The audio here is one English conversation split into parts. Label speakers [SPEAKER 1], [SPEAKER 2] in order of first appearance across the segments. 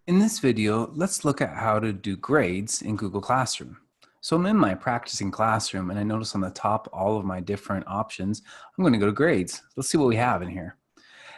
[SPEAKER 1] In this video, let's look at how to do grades in Google Classroom. So I'm in my practicing classroom and I notice on the top all of my different options. I'm going to go to grades. Let's see what we have in here.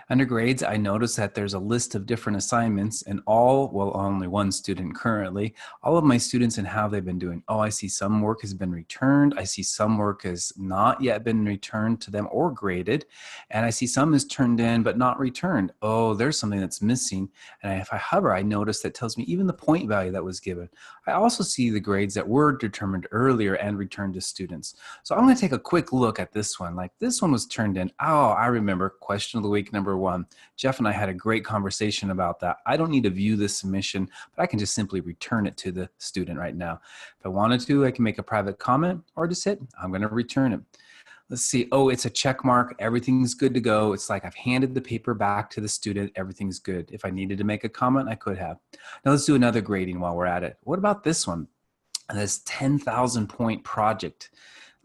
[SPEAKER 1] Under grades, I notice that there's a list of different assignments and only one student currently, all of my students and how they've been doing. Oh, I see some work has been returned. I see some work has not yet been returned to them or graded. And I see some is turned in but not returned. Oh, there's something that's missing. And if I hover, I notice that tells me even the point value that was given. I also see the grades that were determined earlier and returned to students. So I'm going to take a quick look at this one. Like this one was turned in. Oh, I remember question of the week number one. Jeff and I had a great conversation about that. I don't need to view this submission, but I can just simply return it to the student right now. If I wanted to, I can make a private comment or just hit, I'm going to return it. Let's see. Oh, it's a check mark. Everything's good to go. It's like I've handed the paper back to the student. Everything's good. If I needed to make a comment, I could have. Now let's do another grading while we're at it. What about this one? This 10,000 point project.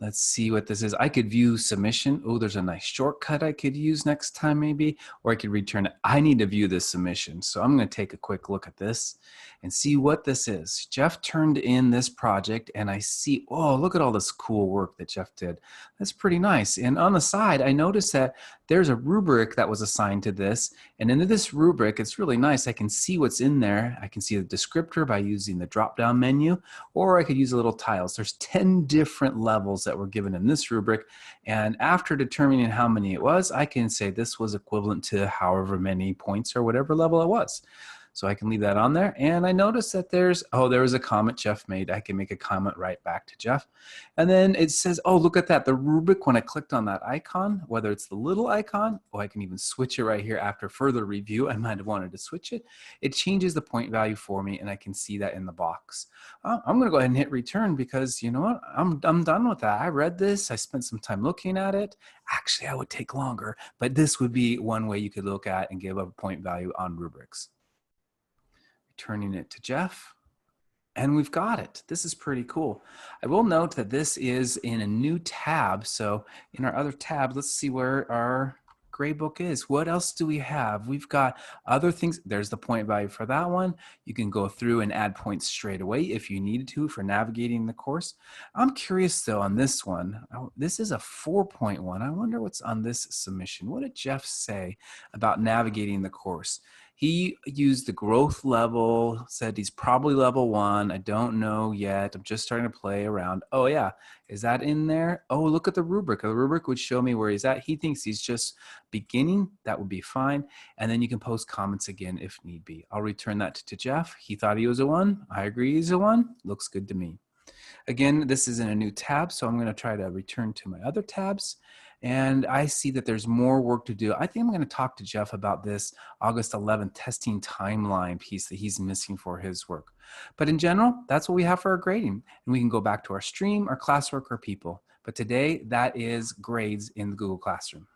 [SPEAKER 1] Let's see what this is. I could view submission. Oh, there's a nice shortcut I could use next time maybe, or I could return it. I need to view this submission. So I'm going to take a quick look at this and see what this is. Jeff turned in this project and I see, oh, look at all this cool work that Jeff did. That's pretty nice. And on the side, I noticed that there's a rubric that was assigned to this. And in this rubric, it's really nice. I can see what's in there. I can see the descriptor by using the drop-down menu, or I could use a little tiles. There's 10 different levels that were given in this rubric. And after determining how many it was, I can say this was equivalent to however many points or whatever level it was. So I can leave that on there. And I noticed that there was a comment Jeff made. I can make a comment right back to Jeff. And then it says, oh, look at that. The rubric, when I clicked on that icon, whether it's the little icon, or I can even switch it right here after further review. I might have wanted to switch it. It changes the point value for me and I can see that in the box. I'm going to go ahead and hit return because you know what? I'm done with that. I read this. I spent some time looking at it. Actually, I would take longer, but this would be one way you could look at and give a point value on rubrics. Turning it to Jeff, and we've got it. This is pretty cool. I will note that this is in a new tab. So in our other tab, let's see where our Gradebook is. What else do we have? We've got other things. There's the point value for that one. You can go through and add points straight away if you needed to for navigating the course. I'm curious though on this one. This is a 4.1. I wonder what's on this submission. What did Jeff say about navigating the course? He used the growth level, said he's probably level 1. I don't know yet. I'm just starting to play around. Oh yeah, is that in there? Oh, look at the rubric. The rubric would show me where he's at. He thinks he's just beginning. That would be fine. And then you can post comments again if need be. I'll return that to Jeff. He thought he was a 1. I agree he's a 1. Looks good to me. Again, this is in a new tab, so I'm going to try to return to my other tabs. And I see that there's more work to do. I think I'm going to talk to Jeff about this August 11th testing timeline piece that he's missing for his work. But in general, that's what we have for our grading. And we can go back to our stream, our classwork, or people. But today, that is grades in the Google Classroom.